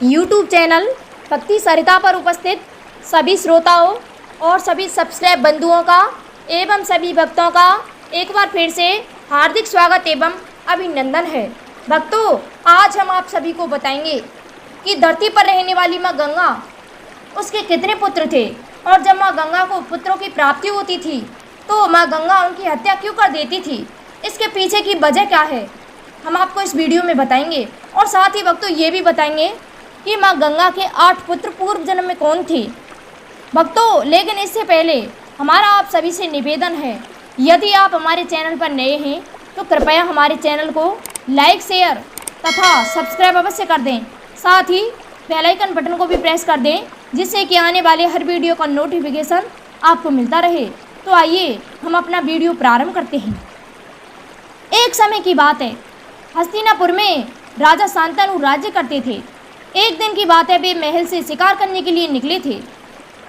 YouTube channel भक्ति सरिता पर उपस्थित सभी श्रोताओं और सभी सब्सक्राइब बंधुओं का एवं सभी भक्तों का एक बार फिर से हार्दिक स्वागत एवं अभिनंदन है। भक्तों, आज हम आप सभी को बताएंगे कि धरती पर रहने वाली माँ गंगा, उसके कितने पुत्र थे और जब माँ गंगा को पुत्रों की प्राप्ति होती थी तो माँ गंगा उनकी हत्या क्यों कर देती थी, इसके पीछे की वजह क्या है, हम आपको इस वीडियो में बताएंगे। और साथ ही भक्तों ये भी बताएंगे कि माँ गंगा के 8 पुत्र पूर्व जन्म में कौन थे। भक्तों, लेकिन इससे पहले हमारा आप सभी से निवेदन है, यदि आप हमारे चैनल पर नए हैं तो कृपया हमारे चैनल को लाइक, शेयर तथा सब्सक्राइब अवश्य कर दें। साथ ही बेल आइकन बटन को भी प्रेस कर दें, जिससे कि आने वाले हर वीडियो का नोटिफिकेशन आपको मिलता रहे। तो आइए हम अपना वीडियो प्रारंभ करते हैं। एक समय की बात है, हस्तिनापुर में राजा शांतनु राज्य करते थे। एक दिन की बात है, वे महल से शिकार करने के लिए निकले थे।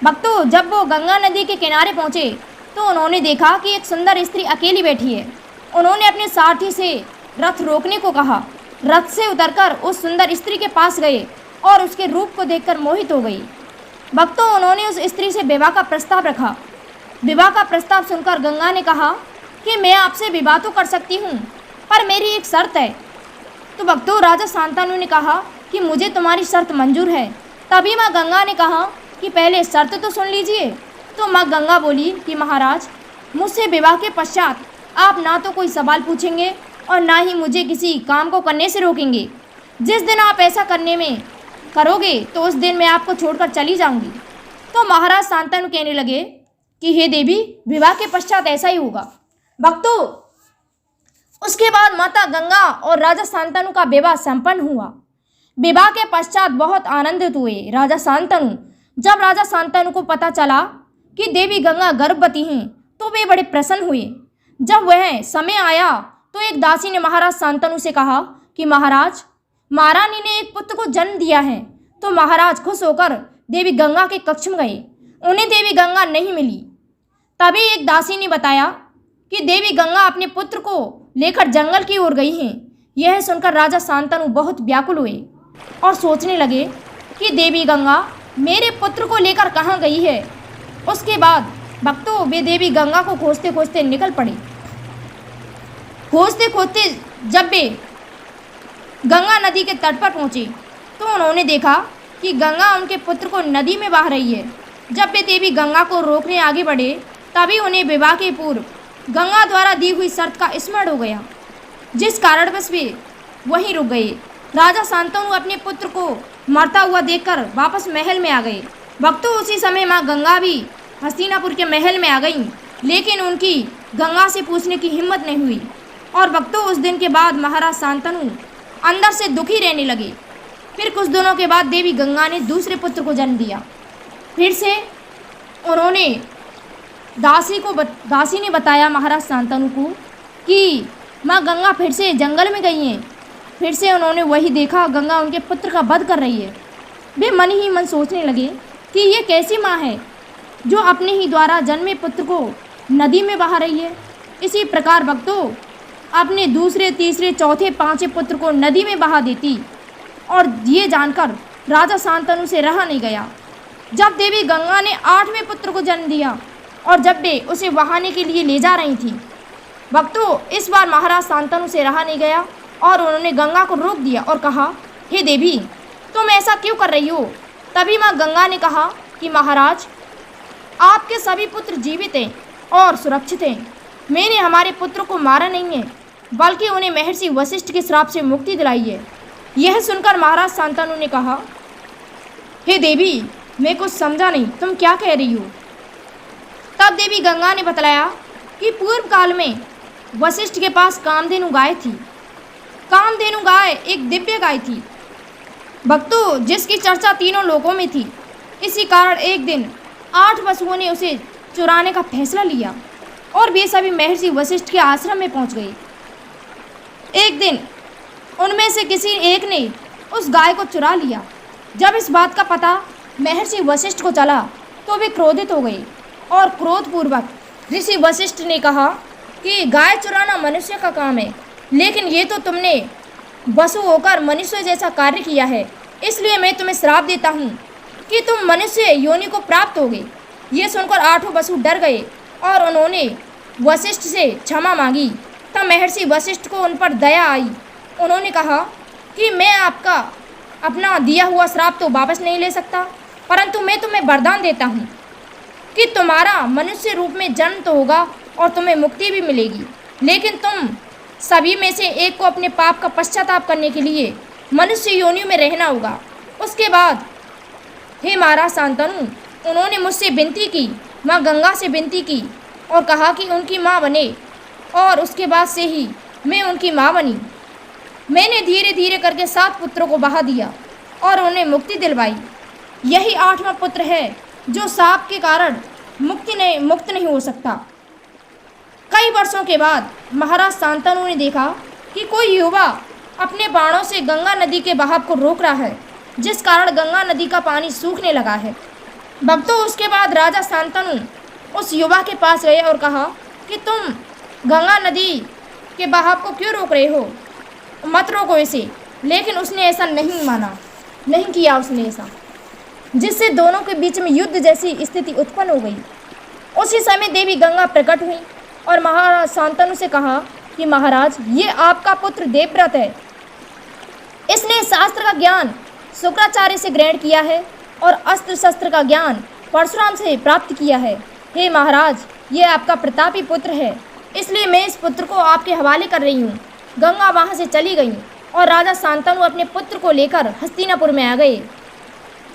भक्तों, जब वो गंगा नदी के किनारे पहुंचे तो उन्होंने देखा कि एक सुंदर स्त्री अकेली बैठी है। उन्होंने अपने सारथी से रथ रोकने को कहा। रथ से उतरकर उस सुंदर स्त्री के पास गए और उसके रूप को देखकर मोहित हो गई। भक्तों, उन्होंने उस स्त्री से विवाह का प्रस्ताव रखा। विवाह का प्रस्ताव सुनकर गंगा ने कहा कि मैं आपसे विवाह तो कर सकती हूँ, पर मेरी एक शर्त है। तो भक्तों, राजा शांतनु ने कहा कि मुझे तुम्हारी शर्त मंजूर है। तभी माँ गंगा ने कहा कि पहले शर्त तो सुन लीजिए। तो माँ गंगा बोली कि महाराज, मुझसे विवाह के पश्चात आप ना तो कोई सवाल पूछेंगे और ना ही मुझे किसी काम को करने से रोकेंगे। जिस दिन आप ऐसा करने में करोगे तो उस दिन मैं आपको छोड़कर चली जाऊंगी। तो महाराज शांतनु कहने लगे कि हे देवी, विवाह के पश्चात ऐसा ही होगा। भक्तों, उसके बाद माता गंगा और राजा शांतनु का विवाह संपन्न हुआ। विवाह के पश्चात बहुत आनंदित हुए राजा शांतनु। जब राजा शांतनु को पता चला कि देवी गंगा गर्भवती हैं तो वे बड़े प्रसन्न हुए। जब वह समय आया तो एक दासी ने महाराज शांतनु से कहा कि महाराज, महारानी ने एक पुत्र को जन्म दिया है। तो महाराज खुश होकर देवी गंगा के कक्ष में गए। उन्हें देवी गंगा नहीं मिली। तभी एक दासी ने बताया कि देवी गंगा अपने पुत्र को लेकर जंगल की ओर गई हैं। यह सुनकर राजा शांतनु बहुत व्याकुल हुए और सोचने लगे कि देवी गंगा मेरे पुत्र को लेकर कहाँ गई है। उसके बाद भक्तों, वे देवी गंगा को खोजते खोजते निकल पड़े। खोजते खोजते जब वे गंगा नदी के तट पर पहुँचे तो उन्होंने देखा कि गंगा उनके पुत्र को नदी में बहा रही है। जब वे देवी गंगा को रोकने आगे बढ़े तभी उन्हें विवाह के पूर्व गंगा द्वारा दी हुई शर्त का स्मरण हो गया, जिस कारणवश वे वहीं रुक गए। राजा शांतनु अपने पुत्र को मरता हुआ देखकर वापस महल में आ गए। भक्तों, उसी समय माँ गंगा भी हस्तिनापुर के महल में आ गईं, लेकिन उनकी गंगा से पूछने की हिम्मत नहीं हुई। और भक्तों, उस दिन के बाद महाराज शांतनु अंदर से दुखी रहने लगे। फिर कुछ दिनों के बाद देवी गंगा ने दूसरे पुत्र को जन्म दिया। फिर से उन्होंने दासी ने बताया महाराज शांतनु को कि माँ गंगा फिर से जंगल में गई हैं। फिर से उन्होंने वही देखा, गंगा उनके पुत्र का वध कर रही है। वे मन ही मन सोचने लगे कि ये कैसी माँ है जो अपने ही द्वारा जन्मे पुत्र को नदी में बहा रही है। इसी प्रकार भक्तों, अपने दूसरे, तीसरे, चौथे, पांचवें पुत्र को नदी में बहा देती। और ये जानकर राजा शांतनु से रहा नहीं गया। जब देवी गंगा ने 8वें पुत्र को जन्म दिया और जब वे उसे बहाने के लिए ले जा रही थी, भक्तों, इस बार महाराज शांतनु से रहा नहीं गया और उन्होंने गंगा को रोक दिया और कहा, हे देवी, तुम ऐसा क्यों कर रही हो। तभी माँ गंगा ने कहा कि महाराज, आपके सभी पुत्र जीवित हैं और सुरक्षित हैं। मैंने हमारे पुत्र को मारा नहीं है, बल्कि उन्हें महर्षि वशिष्ठ के श्राप से मुक्ति दिलाई है। यह सुनकर महाराज शांतनु ने कहा, हे देवी, मैं कुछ समझा नहीं, तुम क्या कह रही हो। तब देवी गंगा ने बतलाया कि पूर्व काल में वशिष्ठ के पास कामधेनु गाय थी। कामधेनु गाय एक दिव्य गाय थी भक्तों, जिसकी चर्चा तीनों लोकों में थी। इसी कारण एक दिन 8 पशुओं ने उसे चुराने का फैसला लिया और वे सभी महर्षि वशिष्ठ के आश्रम में पहुंच गए। एक दिन उनमें से किसी एक ने उस गाय को चुरा लिया। जब इस बात का पता महर्षि वशिष्ठ को चला तो वे क्रोधित हो गए और क्रोधपूर्वक ऋषि वशिष्ठ ने कहा कि गाय चुराना मनुष्य का काम है, लेकिन ये तो तुमने वसु होकर मनुष्य जैसा कार्य किया है। इसलिए मैं तुम्हें श्राप देता हूँ कि तुम मनुष्य योनि को प्राप्त होगे। ये सुनकर आठों वसु डर गए और उन्होंने वशिष्ठ से क्षमा मांगी। तब महर्षि वशिष्ठ को उन पर दया आई। उन्होंने कहा कि मैं आपका अपना दिया हुआ श्राप तो वापस नहीं ले सकता, परंतु मैं तुम्हें वरदान देता हूँ कि तुम्हारा मनुष्य रूप में जन्म तो होगा और तुम्हें मुक्ति भी मिलेगी, लेकिन तुम सभी में से एक को अपने पाप का पश्चाताप करने के लिए मनुष्य योनि में रहना होगा। उसके बाद हे महाराज शांतनु, उन्होंने मुझसे विनती की, माँ गंगा से विनती की और कहा कि उनकी माँ बने, और उसके बाद से ही मैं उनकी माँ बनी। मैंने धीरे धीरे करके 7 पुत्रों को बहा दिया और उन्हें मुक्ति दिलवाई। यही 8वां पुत्र है जो साप के कारण मुक्त नहीं हो सकता। कई वर्षों के बाद महाराज शांतनु ने देखा कि कोई युवा अपने बाणों से गंगा नदी के बहाव को रोक रहा है, जिस कारण गंगा नदी का पानी सूखने लगा है। भक्तों, उसके बाद राजा शांतनु उस युवा के पास गए और कहा कि तुम गंगा नदी के बहाव को क्यों रोक रहे हो, मत रोको इसे। लेकिन उसने ऐसा नहीं माना, नहीं किया उसने ऐसा, जिससे दोनों के बीच में युद्ध जैसी स्थिति उत्पन्न हो गई। उसी समय देवी गंगा प्रकट हुई और महाराज शांतनु से कहा कि महाराज, ये आपका पुत्र देवव्रत है। इसने शास्त्र का ज्ञान शुक्राचार्य से ग्रहण किया है और अस्त्र शस्त्र का ज्ञान परशुराम से प्राप्त किया है। हे महाराज, ये आपका प्रतापी पुत्र है, इसलिए मैं इस पुत्र को आपके हवाले कर रही हूँ। गंगा वहाँ से चली गई और राजा शांतनु अपने पुत्र को लेकर हस्तिनापुर में आ गए।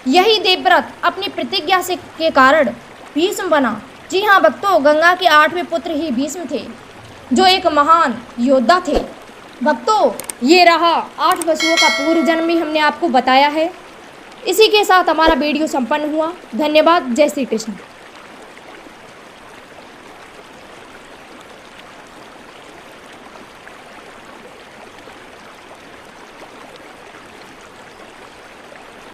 यही देवव्रत अपनी प्रतिज्ञा से के कारण भीष्म बना। जी हाँ भक्तों, गंगा के 8वें पुत्र ही भीष्म थे, जो एक महान योद्धा थे। भक्तों, ये रहा 8 वसुओं का पूर्व जन्म भी हमने आपको बताया है। इसी के साथ हमारा वीडियो संपन्न हुआ। धन्यवाद। जय श्री कृष्ण।